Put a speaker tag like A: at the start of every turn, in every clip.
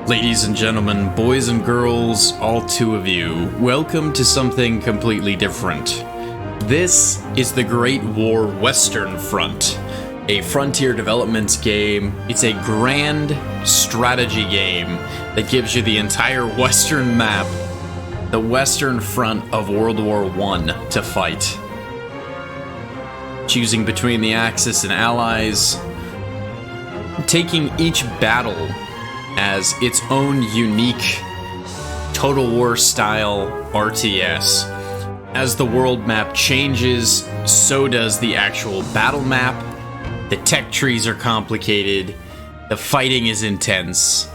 A: Ladies and gentlemen, boys and girls, all two of you, welcome to something completely different. This is the Great War Western Front, a Frontier Developments game. It's a grand strategy game that gives you the entire western map, the western front of World War I to fight. Choosing between the Axis and Allies, taking each battle as its own unique Total War style RTS. As the world map changes, so does the actual battle map. The tech trees are complicated. The fighting is intense.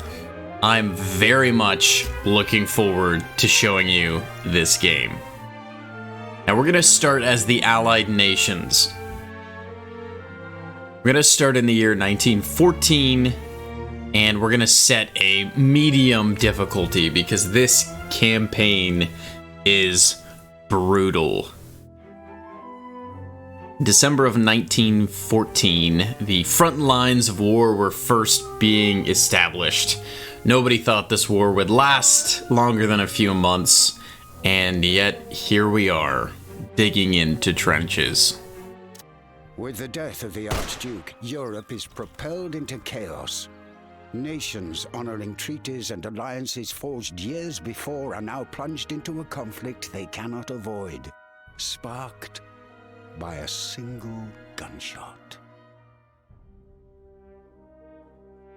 A: I'm very much looking forward to showing you this game. Now we're going to start as the Allied nations. We're going to start in the year 1914. And we're going to set a medium difficulty because this campaign is brutal. December of 1914, the front lines of war were first being established. Nobody thought this war would last longer than a few months, and yet here we are, digging into trenches.
B: With the death of the Archduke, Europe is propelled into chaos. Nations honoring treaties and alliances forged years before are now plunged into a conflict they cannot avoid, sparked by a single gunshot.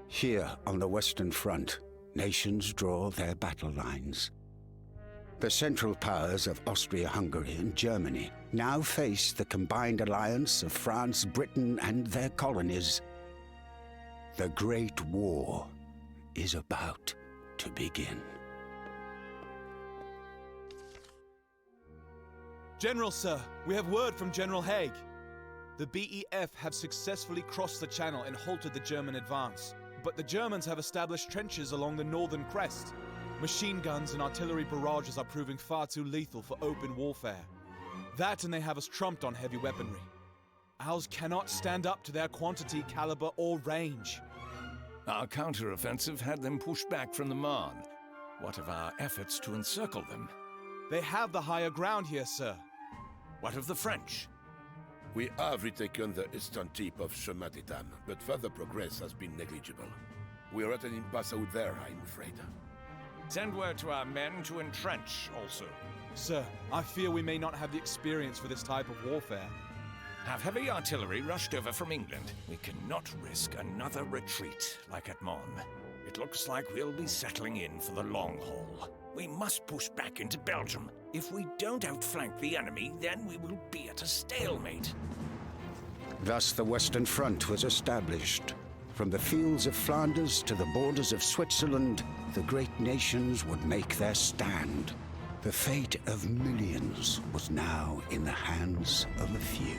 B: Here on the Western Front, nations draw their battle lines. The Central Powers of Austria-Hungary and Germany now face the combined alliance of France, Britain, and their colonies. The Great War is about to begin.
C: General, sir, we have word from General Haig. The BEF have successfully crossed the channel and halted the German advance. But the Germans have established trenches along the northern crest. Machine guns and artillery barrages are proving far too lethal for open warfare. That and they have us trumped on heavy weaponry. Ours cannot stand up to their quantity, caliber, or range.
D: Our counter-offensive had them pushed back from the Marne. What of our efforts to encircle them?
C: They have the higher ground here, sir.
D: What of the French?
E: We have retaken the eastern tip of Chemin-des-Dames, but further progress has been negligible. We are at an impasse out there, I'm afraid.
D: Send word to our men to entrench also.
C: Sir, I fear we may not have the experience for this type of warfare.
D: Have heavy artillery rushed over from England. We cannot risk another retreat like at Mons. It looks like we'll be settling in for the long haul. We must push back into Belgium. If we don't outflank the enemy, then we will be at a stalemate.
B: Thus the Western Front was established. From the fields of Flanders to the borders of Switzerland, the great nations would make their stand. The fate of millions was now in the hands of a few.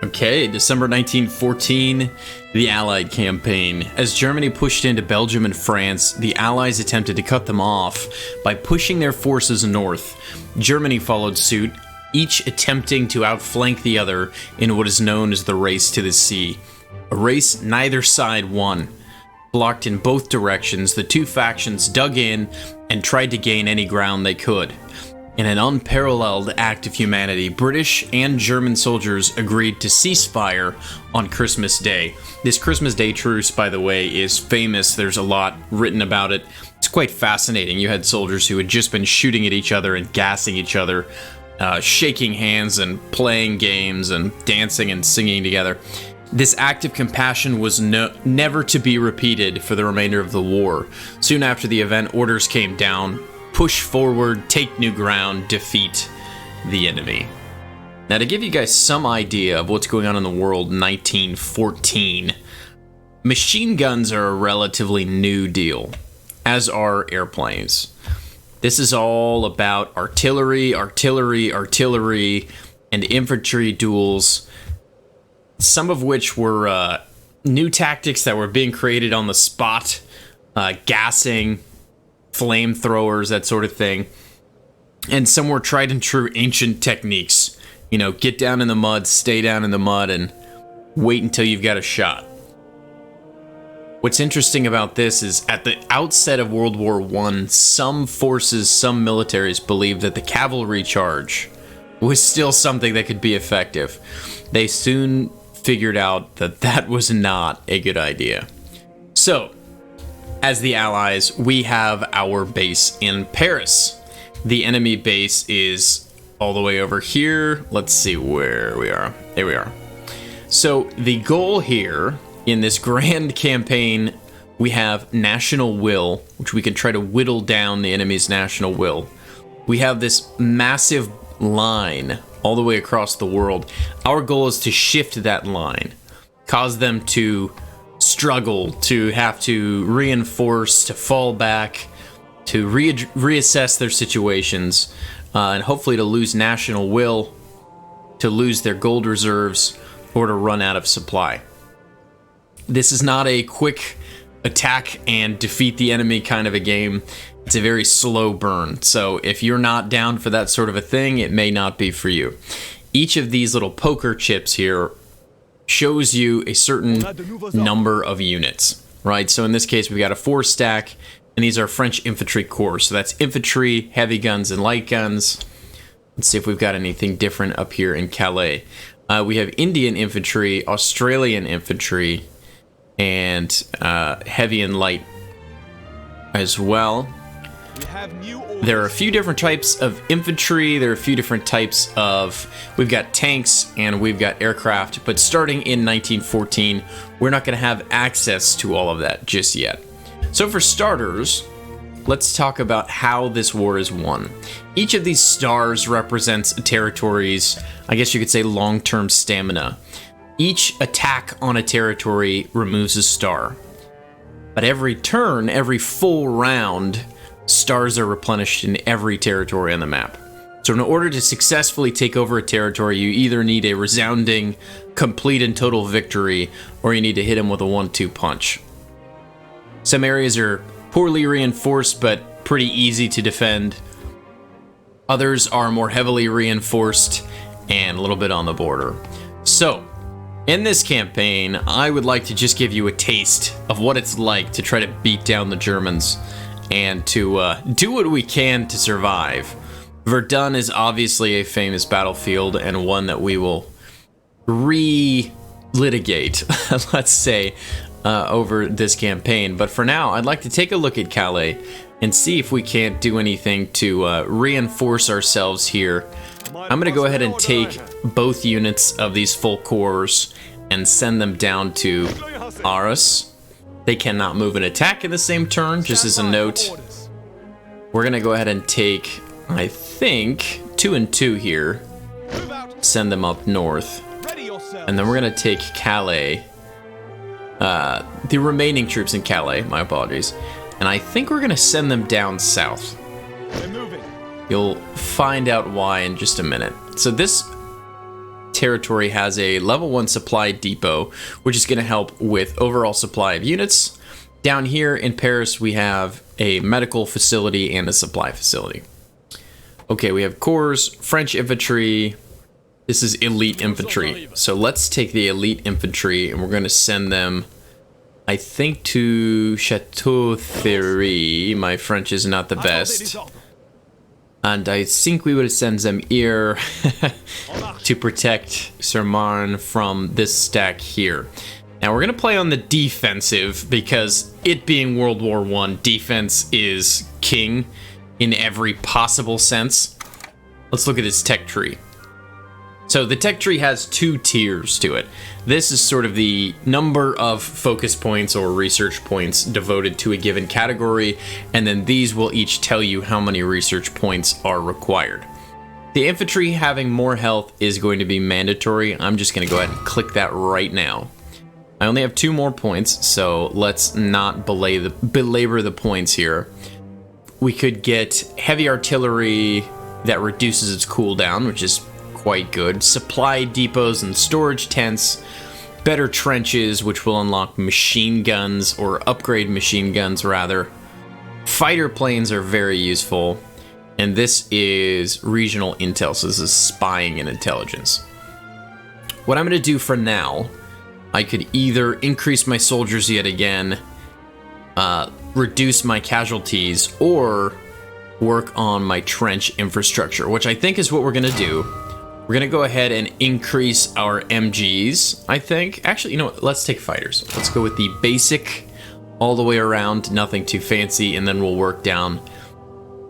A: Okay, December 1914, the Allied campaign. As Germany pushed into Belgium and France, the Allies attempted to cut them off by pushing their forces north. Germany followed suit, each attempting to outflank the other in what is known as the Race to the Sea. A race neither side won. Blocked in both directions, the two factions dug in and tried to gain any ground they could. In an unparalleled act of humanity, British and German soldiers agreed to cease fire on Christmas Day. This Christmas Day truce, by the way, is famous. There's a lot written about it. It's quite fascinating. You had soldiers who had just been shooting at each other and gassing each other, shaking hands and playing games and dancing and singing together. This act of compassion was never to be repeated for the remainder of the war. Soon after the event, orders came down: push forward, take new ground, defeat the enemy. Now, to give you guys some idea of what's going on in the world in 1914, machine guns are a relatively new deal, as are airplanes. This is all about artillery, and infantry duels, some of which were new tactics that were being created on the spot, gassing, flamethrowers, that sort of thing. And some were tried and true ancient techniques You know, get down in the mud, stay down in the mud, and wait until you've got a shot. What's interesting about this is at the outset of World War I, some forces, some militaries believed that the cavalry charge was still something that could be effective. They soon figured out that that was not a good idea. So, as the Allies, we have our base in Paris. The enemy base is all the way over here. Let's see where we are. There we are. So, the goal here in this grand campaign, we have national will, which we can try to whittle down the enemy's national will. We have this massive line all the way across the world. Our goal is to shift that line, cause them to struggle, to have to reinforce, to fall back, to reassess their situations, and hopefully to lose national will, to lose their gold reserves, or to run out of supply. This is not a quick attack and defeat the enemy kind of a game. It's a very slow burn. So if you're not down for that sort of a thing, it may not be for you. Each of these little poker chips here shows you a certain number of units, right? So in this case, we've got a 4-stack, and these are French infantry corps. So that's infantry, heavy guns, and light guns. Let's see if we've got anything different up here in Calais. We have Indian infantry, Australian infantry, and heavy and light as well. There are a few different types of infantry. There are a few different types of... We've got tanks and we've got aircraft. But starting in 1914, we're not going to have access to all of that just yet. So for starters, let's talk about how this war is won. Each of these stars represents a territory's, I guess you could say, long-term stamina. Each attack on a territory removes a star. But every turn, every full round, stars are replenished in every territory on the map. So in order to successfully take over a territory, you either need a resounding, complete and total victory, or you need to hit him with a 1-2 punch. Some areas are poorly reinforced, but pretty easy to defend. Others are more heavily reinforced and a little bit on the border. So, in this campaign, I would like to just give you a taste of what it's like to try to beat down the Germans and to do what we can to survive. Verdun is obviously a famous battlefield and one that we will re-litigate, let's say, over this campaign. But for now, I'd like to take a look at Calais and see if we can't do anything to reinforce ourselves here. I'm going to go ahead and take both units of these full corps and send them down to Arras. They cannot move and attack in the same turn, just as a note. We're going to go ahead and take, I think, 2 and 2 here. Send them up north. And then we're going to take Calais. The remaining troops in Calais, my apologies. And I think we're going to send them down south. You'll find out why in just a minute. So this territory has a level 1 supply depot, which is going to help with overall supply of units. Down here in Paris, we have a medical facility and a supply facility. Okay, we have corps, French infantry. This is elite infantry. So let's take the elite infantry and we're going to send them, I think, to Chateau Thierry. My French is not the best. And I think we will send them here to protect Sermarn from this stack here. Now we're going to play on the defensive because it being World War I, defense is king in every possible sense. Let's look at his tech tree. So the tech tree has 2 tiers to it. This is sort of the number of focus points or research points devoted to a given category, and then these will each tell you how many research points are required. The infantry having more health is going to be mandatory. I'm just going to go ahead and click that right now. I only have 2 more points, so let's not belabor the points here. We could get heavy artillery that reduces its cooldown, which is quite good. Supply depots and storage tents. Better trenches, which will unlock machine guns, or upgrade machine guns rather. Fighter planes are very useful. And this is regional intel, so this is spying and intelligence. What I'm going to do for now, I could either increase my soldiers yet again, reduce my casualties, or work on my trench infrastructure, which I think is what we're going to do. We're going to go ahead and increase our MGs, I think. Actually, you know what? Let's take fighters. Let's go with the basic all the way around, nothing too fancy, and then we'll work down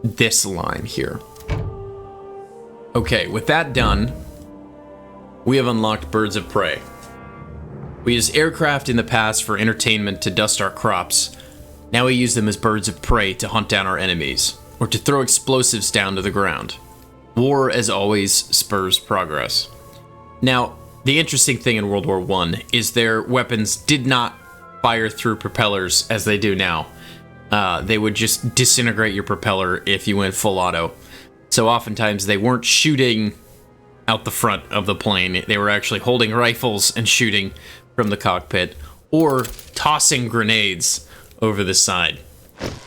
A: this line here. Okay, with that done, we have unlocked birds of prey. We used aircraft in the past for entertainment to dust our crops. Now we use them as birds of prey to hunt down our enemies, or to throw explosives down to the ground. War, as always, spurs progress. Now, the interesting thing in World War I is their weapons did not fire through propellers as they do now. They would just disintegrate your propeller if you went full auto. So oftentimes they weren't shooting out the front of the plane. They were actually holding rifles and shooting from the cockpit, or tossing grenades over the side.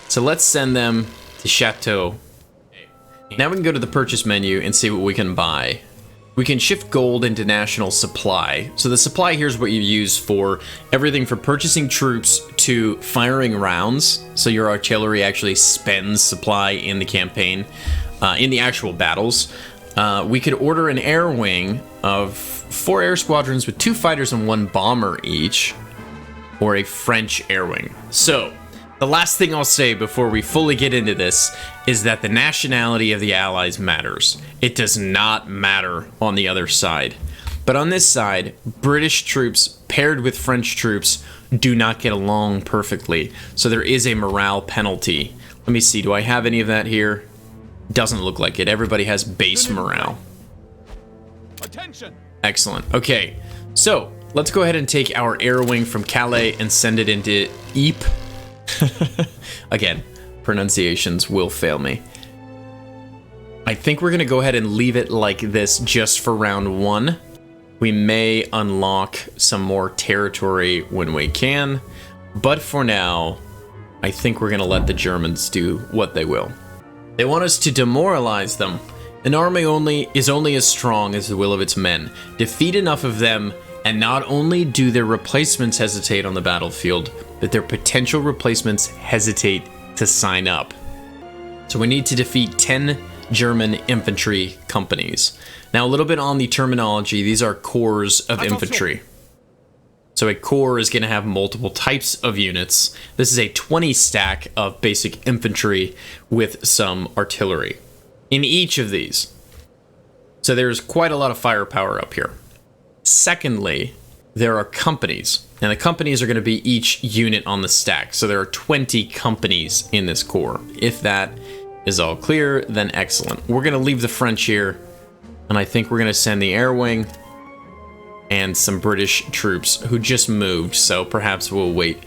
A: So let's send them to Chateau. Now we can go to the purchase menu and see what we can buy. We can shift gold into national supply. So the supply here is what you use for everything from purchasing troops to firing rounds. So your artillery actually spends supply in the campaign, in the actual battles. We could order an air wing of 4 air squadrons with 2 fighters and 1 bomber each, or a French air wing. So the last thing I'll say before we fully get into this is that the nationality of the Allies matters. It does not matter on the other side. But on this side, British troops paired with French troops do not get along perfectly. So there is a morale penalty. Let me see, do I have any of that here? Doesn't look like it. Everybody has base morale.
C: Attention!
A: Excellent. Okay, so let's go ahead and take our air wing from Calais and send it into Ypres. Again, pronunciations will fail me. I think we're going to go ahead and leave it like this just for round 1. We may unlock some more territory when we can, but for now, I think we're going to let the Germans do what they will. They want us to demoralize them. An army is only as strong as the will of its men. Defeat enough of them, and not only do their replacements hesitate on the battlefield, but their potential replacements hesitate to sign up. So we need to defeat 10 German infantry companies. Now, a little bit on the terminology. These are corps of infantry. So a corps is going to have multiple types of units. This is a 20 stack of basic infantry with some artillery in each of these. So there's quite a lot of firepower up here. Secondly, there are companies, and the companies are going to be each unit on the stack. So there are 20 companies in this corps. If that is all clear, then excellent. We're going to leave the French here, and I think we're going to send the air wing and some British troops who just moved, so perhaps we'll wait.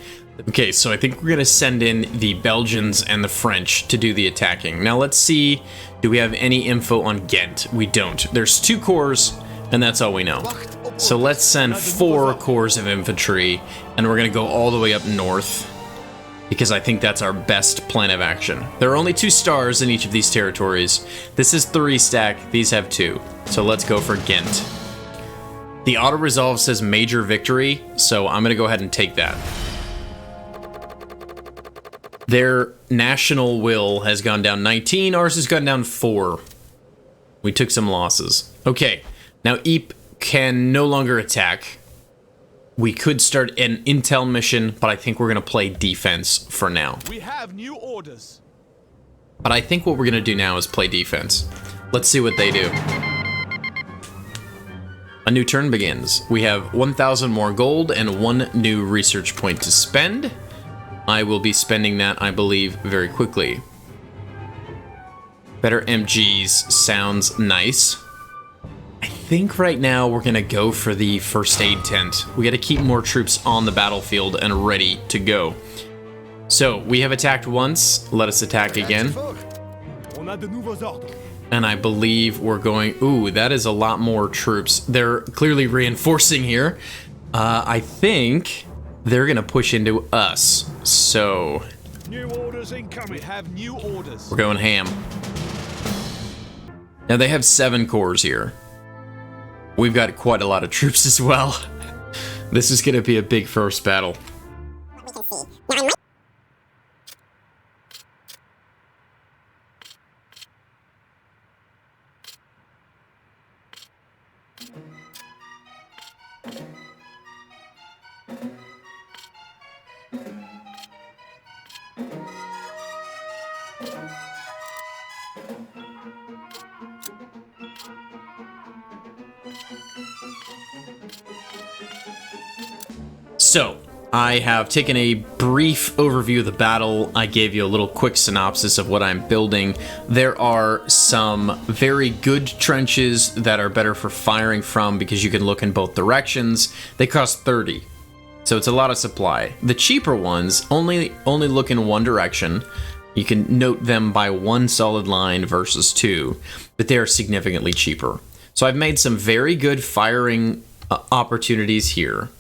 A: Okay, so I think we're going to send in the Belgians and the French to do the attacking. Now let's see, do we have any info on Ghent? We don't. There's 2 corps, and that's all we know. So let's send 4 corps of infantry, and we're going to go all the way up north, because I think that's our best plan of action. There are only 2 stars in each of these territories. This is 3 stack, these have 2. So let's go for Ghent. The auto-resolve says major victory, so I'm going to go ahead and take that. Their national will has gone down 19, ours has gone down 4. We took some losses. Okay, now Ypres can no longer attack. We could start an intel mission, but I think we're going to play defense for now.
C: We have new orders.
A: But I think what we're going to do now is play defense. Let's see what they do. A new turn begins. We have 1,000 more gold and 1 new research point to spend. I will be spending that, I believe, very quickly. Better MGs sounds nice. I think right now we're going to go for the first aid tent. We got to keep more troops on the battlefield and ready to go. So, we have attacked once. Let us attack again. And I believe we're going... Ooh, that is a lot more troops. They're clearly reinforcing here. I think they're going to push into us. So...
C: New orders incoming. We have new orders.
A: We're going ham. Now they have 7 corps here. We've got quite a lot of troops as well. This is going to be a big first battle. So, I have taken a brief overview of the battle. I gave you a little quick synopsis of what I'm building. There are some very good trenches that are better for firing from because you can look in both directions. They cost 30, so it's a lot of supply. The cheaper ones only look in one direction. You can note them by 1 solid line versus 2, but they are significantly cheaper. So I've made some very good firing opportunities here.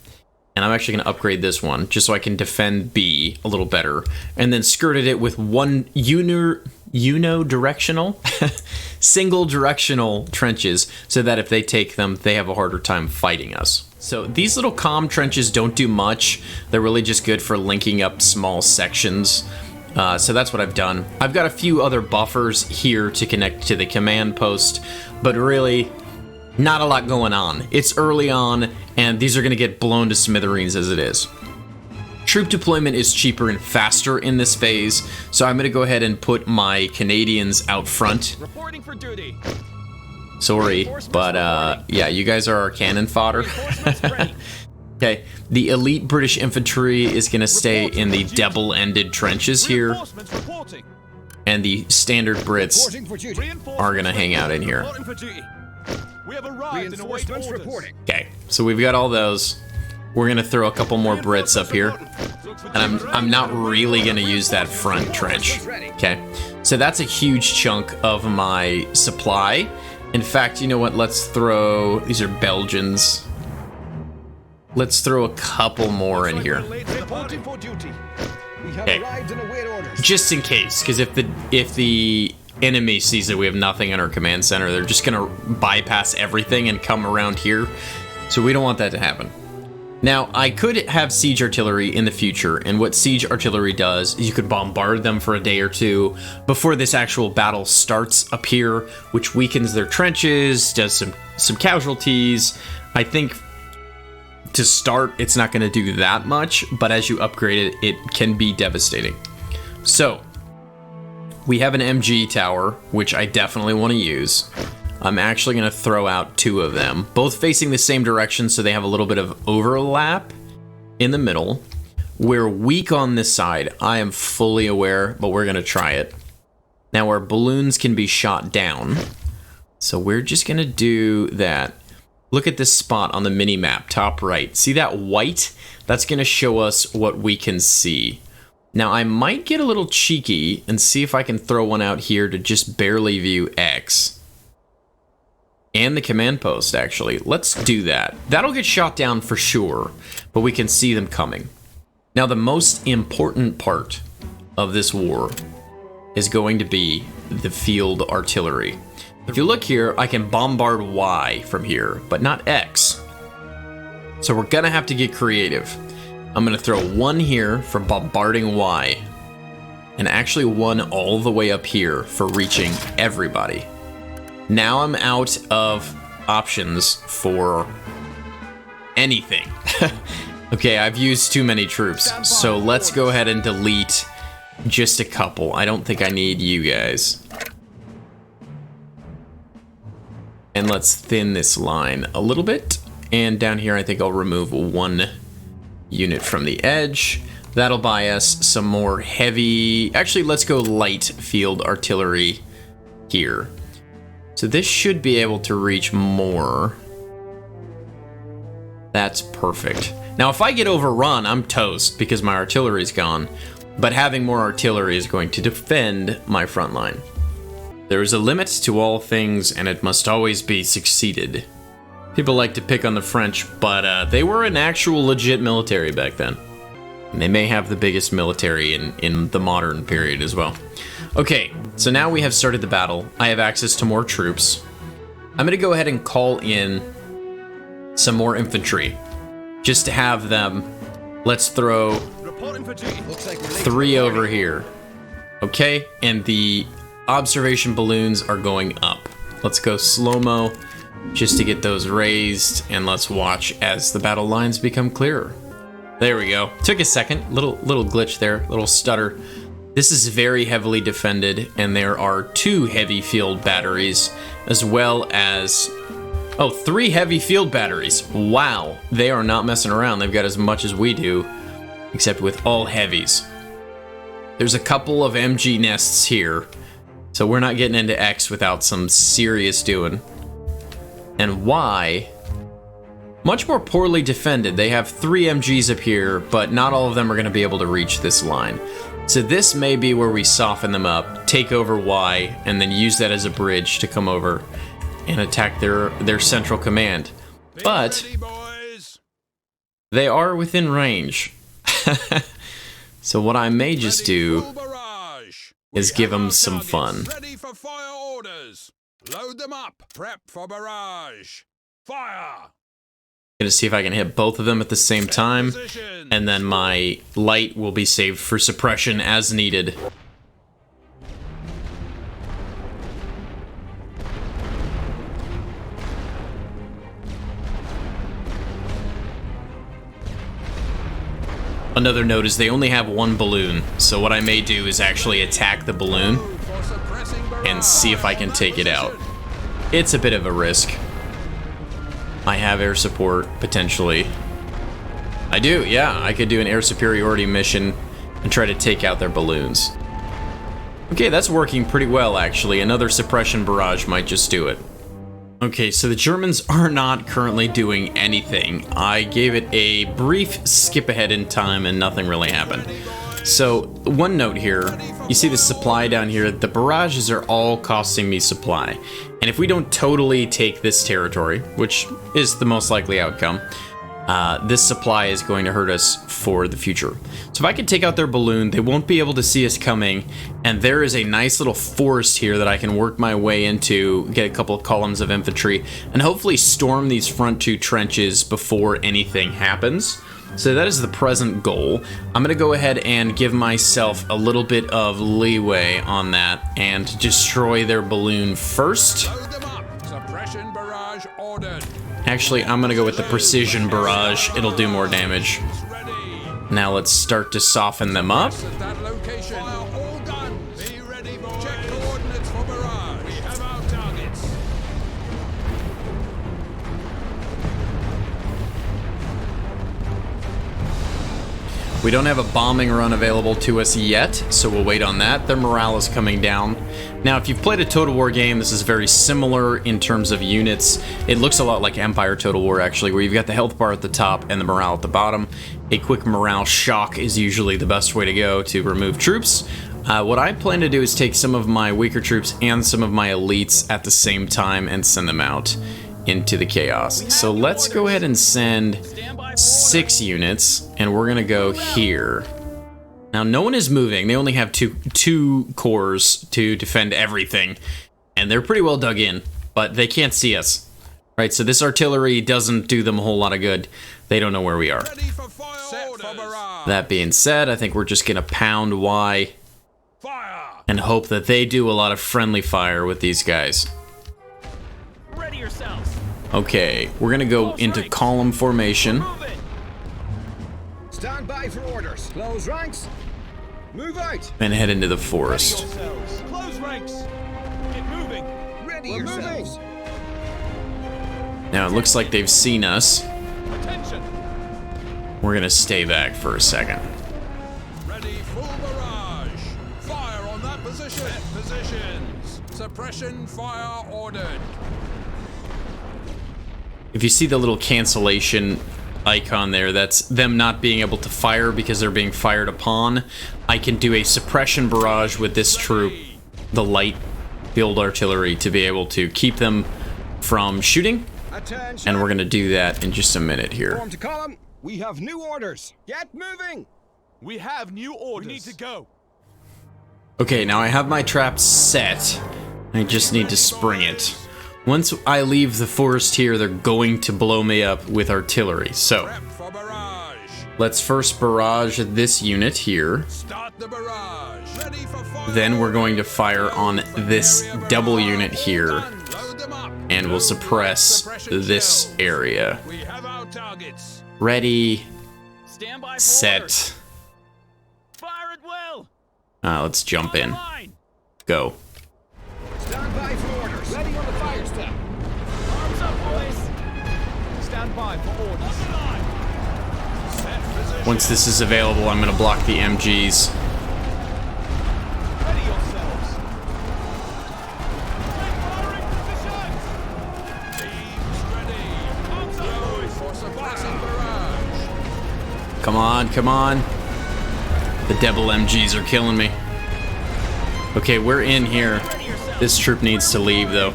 A: And I'm actually going to upgrade this one just so I can defend B a little better. And then skirted it with one unidirectional, single directional trenches so that if they take them, they have a harder time fighting us. So these little comm trenches don't do much. They're really just good for linking up small sections. So that's what I've done. I've got a few other buffers here to connect to the command post, but really not a lot going on. It's early on, and these are going to get blown to smithereens as it is. Troop deployment is cheaper and faster in this phase, so I'm going to go ahead and put my Canadians out front.
C: Reporting for duty.
A: Sorry, but yeah, you guys are our cannon fodder. Okay, the elite British infantry is going to stay in the double-ended trenches here, and the standard Brits are going to hang out in here.
C: We have arrived and await orders.
A: Okay, so we've got all those. We're gonna throw a couple more Brits up here, and I'm not really gonna use that front trench. Okay, so that's a huge chunk of my supply. In fact, you know what? Let's throw. These are Belgians. Let's throw a couple more in here. Okay, just in case, because if the enemy sees that we have nothing in our command center, they're just gonna bypass everything and come around here, so we don't want that to happen. Now, I could have siege artillery in the future, and what siege artillery does is you could bombard them for a day or two before this actual battle starts up here, which weakens their trenches, does some casualties. I think to start it's not going to do that much, but as you upgrade it, it can be devastating. So we have an MG tower, which I definitely want to use. I'm actually going to throw out 2 of them, both facing the same direction, so they have a little bit of overlap in the middle. We're weak on this side. I am fully aware, but we're going to try it. Now, our balloons can be shot down, so we're just going to do that. Look at this spot on the mini-map, top right. See that white? That's going to show us what we can see. Now, I might get a little cheeky and see if I can throw one out here to just barely view X. And the command post, actually. Let's do that. That'll get shot down for sure, but we can see them coming. Now, the most important part of this war is going to be the field artillery. If you look here, I can bombard Y from here, but not X. So we're gonna have to get creative. I'm gonna throw 1 here for bombarding Y, and actually 1 all the way up here for reaching everybody. Now I'm out of options for anything. Okay, I've used too many troops, so let's go ahead and delete just a couple. I don't think I need you guys. And let's thin this line a little bit. And down here, I think I'll remove 1 unit from the edge. That'll buy us some more heavy... Actually, let's go light field artillery here. So this should be able to reach more. That's perfect. Now, if I get overrun, I'm toast because my artillery's gone. But having more artillery is going to defend my front line. There is a limit to all things, and it must always be succeeded. People like to pick on the French, but they were an actual legit military back then. And they may have the biggest military in the modern period as well. Okay, so now we have started the battle. I have access to more troops. I'm gonna go ahead and call in some more infantry. Just to have them. Let's throw 3 over here. Okay, and the observation balloons are going up. Let's go slow-mo just to get those raised, and let's watch as the battle lines become clearer. There we go. Took a second. Little glitch there. Little stutter. This is very heavily defended, and there are 2 heavy field batteries, as well as... Oh, 3 heavy field batteries. Wow. They are not messing around. They've got as much as we do, except with all heavies. There's a couple of MG nests here, so we're not getting into X without some serious doing. And Y... much more poorly defended. They have 3 MGs up here, but not all of them are going to be able to reach this line. So this may be where we soften them up, take over Y, and then use that as a bridge to come over and attack their central command. But they are within range. So what I may just do is give them some fun.
D: Ready for fire orders. Load them up. Prep for barrage. Fire.
A: Gonna see if I can hit both of them at the same time, and then my light will be saved for suppression as needed. Another note is they only have 1 balloon, so what I may do is actually attack the balloon and see if I can take it out. It's a bit of a risk. I have air support, potentially. I do, yeah. I could do an air superiority mission and try to take out their balloons. Okay, that's working pretty well, actually. Another suppression barrage might just do it. Okay, so the Germans are not currently doing anything. I gave it a brief skip ahead in time and nothing really happened. So, one note here, you see the supply down here, the barrages are all costing me supply. And if we don't totally take this territory, which is the most likely outcome, this supply is going to hurt us for the future. So if I can take out their balloon, they won't be able to see us coming, and there is a nice little forest here that I can work my way into, get a couple of columns of infantry, and hopefully storm these front 2 trenches before anything happens. So that is the present goal. I'm gonna go ahead and give myself a little bit of leeway on that and destroy their balloon first.
D: Load them up. Suppression barrage ordered.
A: Actually, I'm gonna go with the precision barrage. It'll do more damage. Now let's start to soften them up.
D: At that location. Fire all guns. Be ready, boys. Check coordinates for barrage. We have our targets.
A: We don't have a bombing run available to us yet, so we'll wait on that. Their morale is coming down. Now, if you've played a Total War game, this is very similar in terms of units. It looks a lot like Empire Total War, actually, where you've got the health bar at the top and the morale at the bottom. A quick morale shock is usually the best way to go to remove troops. What I plan to do is take some of my weaker troops and some of my elites at the same time and send them out into the chaos. So let's go ahead and send 6 units, and we're gonna go here. Now, no one is moving. They only have two cores to defend everything, and they're pretty well dug in, but they can't see us. Right, so this artillery doesn't do them a whole lot of good. They don't know where we are.
D: Ready for fire orders.
A: That being said, I think we're just gonna pound Y and hope that they do a lot of friendly fire with these guys.
F: Ready yourselves.
A: Okay, we're gonna go into column formation.
G: Stand by for orders. Close ranks. Move out.
A: And head into the forest.
C: Close ranks. Get moving.
G: Ready yourselves.
A: Now it looks like they've seen us.
C: Attention.
A: We're gonna stay back for a second.
D: Ready, full barrage. Fire on that position. Set positions. Suppression fire ordered.
A: If you see the little cancellation icon there, that's them not being able to fire because they're being fired upon. I can do a suppression barrage with this troop, the light field artillery, to be able to keep them from shooting. And we're gonna do that in just a minute here.
G: Form to column. We have new orders. Get moving.
C: We have new orders. We need to go.
A: Okay, now I have my trap set. I just need to spring it. Once I leave the forest here, they're going to blow me up with artillery. So, let's first barrage this unit here.
E: Start the barrage. Ready for fire.
A: Then we're going to fire on this double unit here.
E: Load them up.
A: And we'll suppress this area.
E: We have our targets.
A: Ready,
F: Stand by for orders.
A: set.
F: Fire at will.
A: Let's jump in.
F: Line.
A: Go.
G: Stand by for orders. Ready on the fire step.
F: Arms up, boys.
C: Stand by for orders.
E: Set position.
A: Once this is available, I'm going to block the MGs.
C: Ready yourselves.
E: Teams ready. Load for suppressing barrage.
A: Come on, come on. The devil MGs are killing me. Okay, we're in here. This troop needs to leave, though.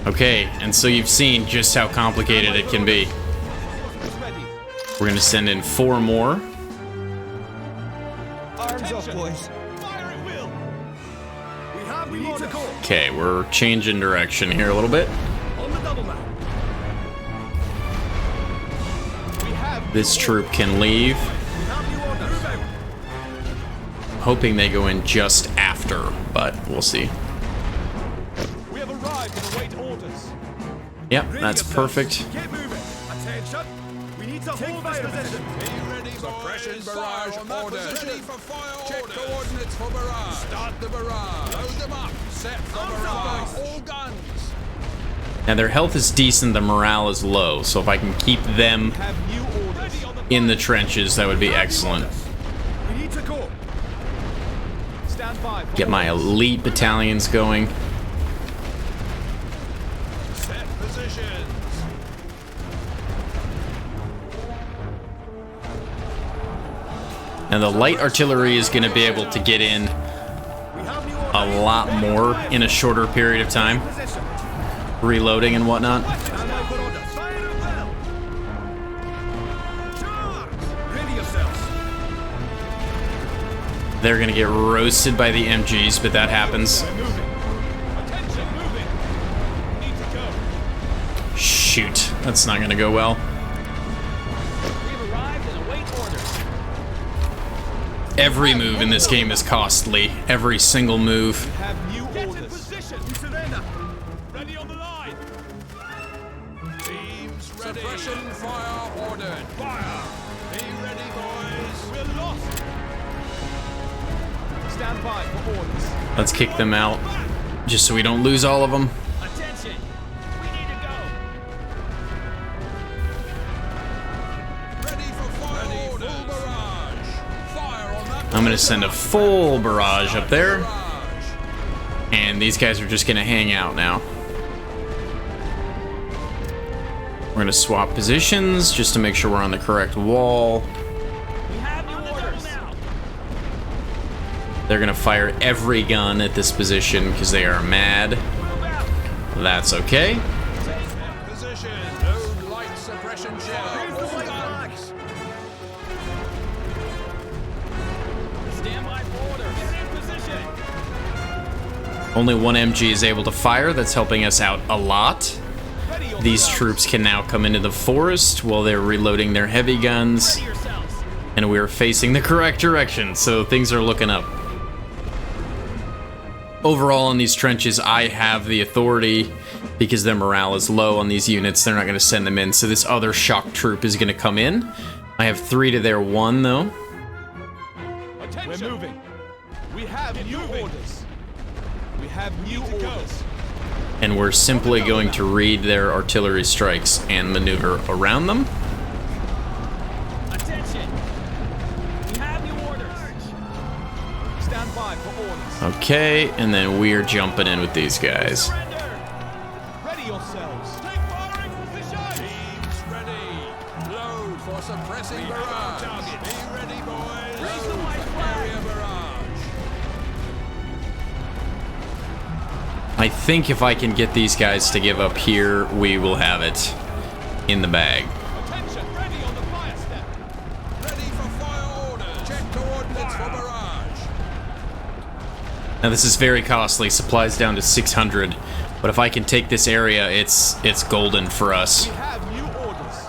A: Okay, and so you've seen just how complicated it can be. We're gonna send in 4 more.
G: Arms up, boys.
C: Fire at will.
G: We need to go.
A: Okay, we're changing direction here a little bit.
G: On the double map.
C: We have
A: This troop can leave.
G: We have new orders. Move out.
A: Hoping they go in just after, but we'll see.
C: We have arrived and await orders.
A: Yep, that's perfect.
G: Get moving. Attention. We need to hold this position.
E: Be ready, suppression barrage ordered. Ready for fire. Check coordinates for barrage. Start the barrage. Load them up. Set for barrage. All guns.
A: Now their health is decent, the morale is low, so if I can keep them
C: Have new orders.
A: in the trenches, that would be excellent.
G: We need to go.
C: Stand by for
A: Get my elite battalions going.
E: Set positions.
A: Now the light artillery is going to be able to get in
G: We have new orders.
A: a lot more in a shorter period of time,
G: Position.
A: reloading and whatnot.
G: Stand by for orders. Fire at will. Charge. Ready yourselves.
A: They're going to get roasted by the MGs, but that happens.
C: moving. Attention, moving. Need to go.
A: Shoot, that's not going to go well.
F: We've arrived and await orders.
A: Every move in this game is costly. Every single move.
C: Have new
F: Get in
C: orders.
F: position.
G: We surrender.
F: Ready on the line.
E: Teams ready. Suppression fire ordered. Fire. Be ready, boys.
C: We're lost. Stand by for orders.
A: Let's kick them out, just so we don't lose all of them.
F: Attention. We need to go.
E: Ready for fire. Ready orders. Full barrage. Fire on that.
A: I'm going to send a full barrage up there,
E: Barrage.
A: and these guys are just going to hang out now. We're going to swap positions just to make sure we're on the correct wall.
F: We have new orders. Now.
A: They're going to fire every gun at this position because they are mad.
F: Move out.
A: That's okay.
E: Position. Load light suppression shell.
G: Here's the white flags.
F: Stand by for orders. Get in position.
A: Only one MG is able to fire. That's helping us out a lot.
C: Ready yourselves.
A: These troops can now come into the forest while they're reloading their heavy guns.
F: Ready yourselves.
A: And we are facing the correct direction, so things are looking up. Overall, in these trenches, I have the authority because their morale is low on these units. They're not going to send them in, so this other shock troop is going to come in. I have 3 to their 1, though.
C: Attention. We're moving. We have new orders. We have new orders.
A: And we're simply going to read their artillery strikes and maneuver around them.
F: Attention. We have new orders.
C: Stand by for orders.
A: Okay, and then we're jumping in with these guys.
F: Surrender.
C: Ready yourselves. Take firing position.
E: Teams ready. Load for suppressing barrage. Be ready, boys.
F: Raise the
E: Load
F: white
E: for
F: flag.
E: area barrage.
A: I think if I can get these guys to give up here, we will have it in the bag.
C: Attention. Ready on the fire step.
E: Ready for fire
A: Now this is very costly. Supplies down to 600. But if I can take this area, it's golden for us.
C: We have new orders.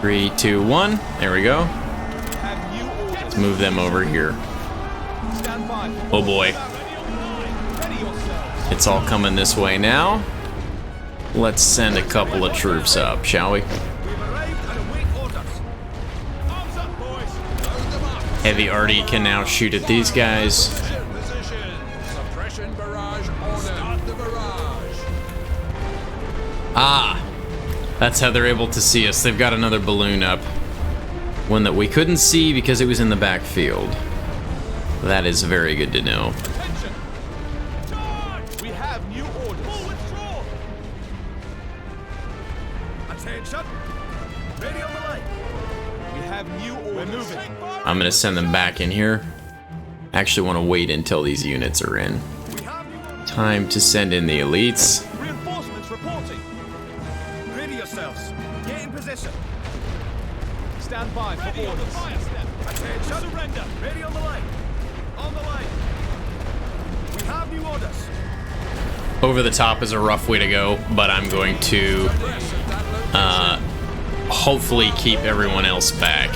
A: 3, 2, 1. There we go.
C: Have new orders.
A: Let's move them over here.
C: Stand by.
A: Oh boy.
C: Ready yourselves.
A: It's all coming this way now. Let's send a couple of troops up, shall we?
D: We've arrived and await orders.
C: Arms up, boys.
E: Load them up.
A: Heavy arty can now shoot at these guys.
E: Position. Suppression barrage ordered. Start the barrage.
A: Ah, that's how they're able to see us. They've got another balloon up. One that we couldn't see because it was in the backfield. That is very good to know.
C: Attention. Charge. We have new orders. Full withdraw.
D: Attention. Ready on the line.
C: We have new orders. We're moving.
A: I'm gonna send them back in here. Actually want to wait until these units are in.
D: We have new orders.
A: Time to send in the elites.
C: Reinforcements reporting.
D: Ready yourselves. Get in position.
C: Stand by for
F: Ready on the
C: orders.
F: fire step.
D: Attention.
F: Surrender.
D: Ready on the line. On the line. We have new orders.
A: Over the top is a rough way to go, but I'm going to hopefully keep everyone else back.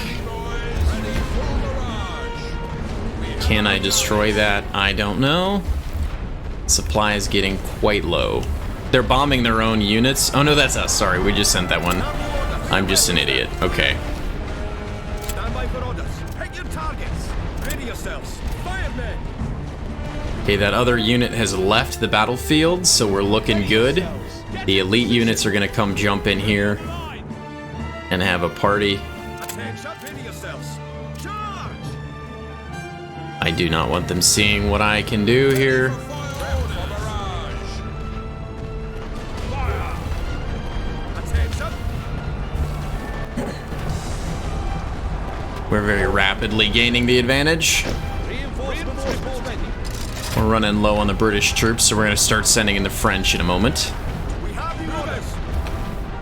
A: Can I destroy that? I don't know. Supply is getting quite low. They're bombing their own units. Oh no, that's us. Sorry, we just sent that one. I'm just an idiot. Okay.
D: Stand by for orders. Pick your targets. Ready yourselves. Fire men.
A: Okay, that other unit has left the battlefield, so we're looking good. The elite units are gonna come jump in here and have a party.
D: Attention. Ready yourselves. Charge.
A: I do not want them seeing what I can do here.
D: Attention.
A: We're very rapidly gaining the advantage.
C: Reinforcements reporting.
A: We're running low on the British troops, so we're gonna start sending in the French in a moment.
D: We have new orders.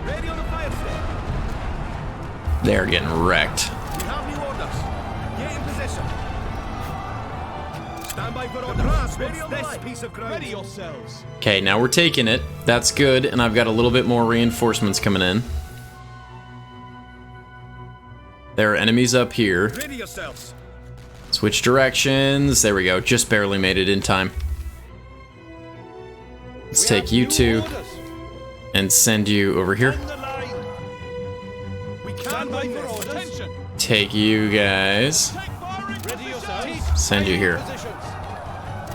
D: Ready on the fire step.
A: They're getting wrecked.
D: We have new orders. Get in position. Stand by for orders. Ready on this piece of ground.
C: Ready yourselves.
A: Okay, now we're taking it. That's good, and I've got a little bit more reinforcements coming in. There are enemies up here.
D: Ready yourselves.
A: Switch directions. There we go. Just barely made it in time. Let's
C: We
A: take
C: have
A: you
C: new
A: two
C: orders.
A: and send you over here.
C: On the line. We stand by for orders. Attention.
A: Take you guys.
C: Take firing. Ready yourselves.
A: Send you here.
C: Positions.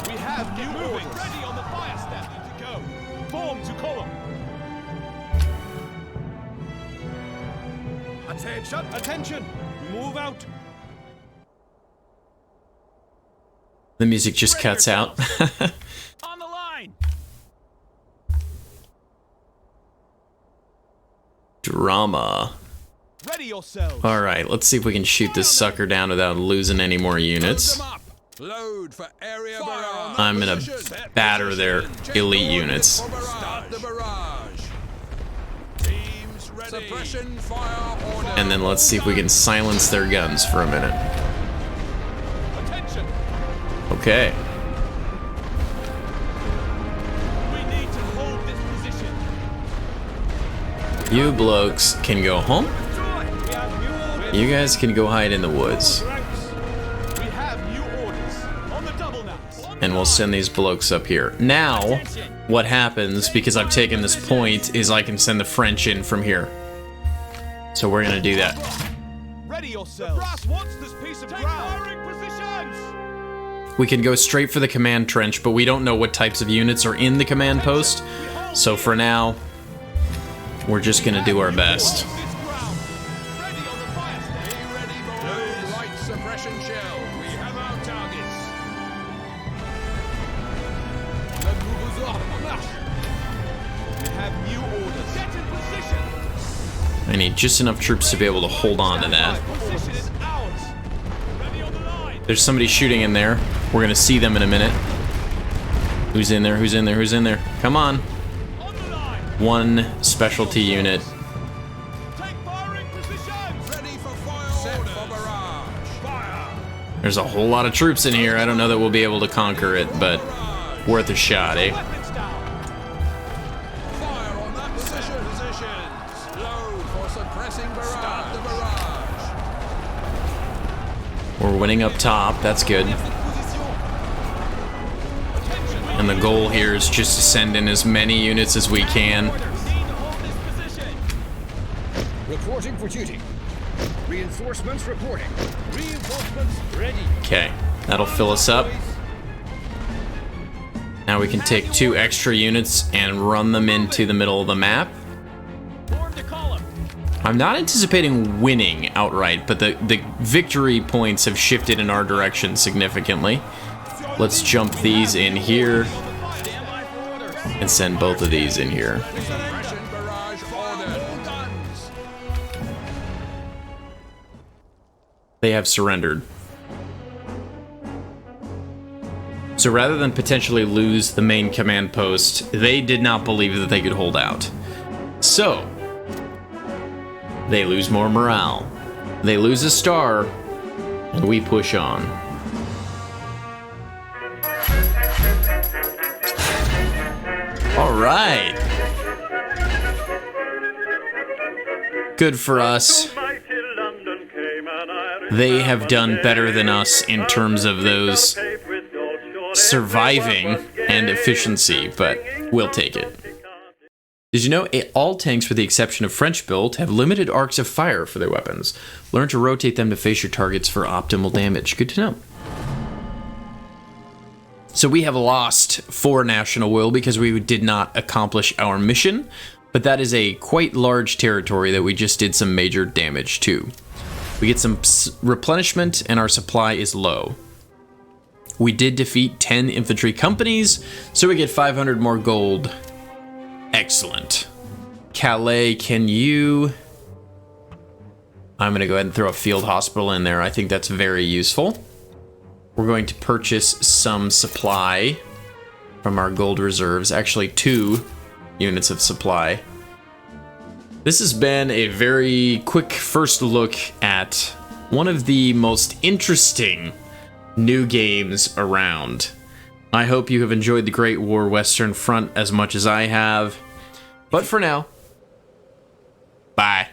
C: We have new orders.
F: Ready on the fire step.
C: To go. Form to column.
D: Attention.
C: Attention. Move out.
A: The music just cuts out.
F: On the line.
A: Drama.
C: Ready yourselves.
A: Alright, let's see if we can shoot this sucker down without losing any more
E: Load
A: units.
E: them up. Load for area barrage.
A: I'm gonna batter their elite units.
E: Start the barrage. Teams ready. Suppression fire order.
A: And then let's see if we can silence their guns for a minute.
C: Attention.
A: Okay.
C: We need to hold this position.
A: You blokes can go home.
C: We have new orders.
A: You guys can go hide in the woods.
C: We have new orders. On the double now.
A: And we'll send these blokes up here. Now, what happens, because I've taken this point, is I can send the French in from here. So we're gonna do that.
C: Ready yourselves. The brass wants this piece of ground. Firing positions.
A: We can go straight for the command trench, but we don't know what types of units are in the command post. So for now, we're just gonna do our best.
C: This ground. Ready on the fire step.
E: Be ready, boys. Light suppression shell. We have our targets.
C: We have new orders. Get in position.
A: I need just enough troops to be able to hold on to that.
C: Position is ours.
F: Ready on the line.
A: There's somebody shooting in there. We're gonna see them in a minute. Who's in there? Who's in there? Who's in there? Come on.
F: On the line.
A: One specialty unit.
C: Take firing positions.
E: Ready for fire. Set for barrage. Fire.
A: There's a whole lot of troops in here. I don't know that we'll be able to conquer it, but worth a shot, eh?
E: Fire on that position. Slow for suppressing barrage. The barrage.
A: We're winning up top. That's good. And the goal here is just to send in as many units as we can.
G: Reporting for duty. Reinforcements reporting. Reinforcements ready.
A: Okay, that'll fill us up. Now we can take 2 extra units and run them into the middle of the map. I'm not anticipating winning outright, but the victory points have shifted in our direction significantly. Let's jump these in here and send both of these in here.
E: Suppression barrage ordered. All guns.
A: They have surrendered. So rather than potentially lose the main command post, they did not believe that they could hold out. So, they lose more morale. They lose a star, and we push on. All right. Good for us. They have done better than us in terms of those surviving and efficiency, but we'll take it. Did you know all tanks, with the exception of French built, have limited arcs of fire for their weapons? Learn to rotate them to face your targets for optimal damage. Good to know. So we have lost 4 national will because we did not accomplish our mission, but that is a quite large territory that we just did some major damage to. We get some replenishment and our supply is low. We did defeat 10 infantry companies, so we get 500 more gold. Excellent. Calais, can you... I'm going to go ahead and throw a field hospital in there. I think that's very useful. We're going to purchase some supply from our gold reserves. Actually, 2 units of supply. This has been a very quick first look at one of the most interesting new games around. I hope you have enjoyed the Great War Western Front as much as I have. But for now, bye.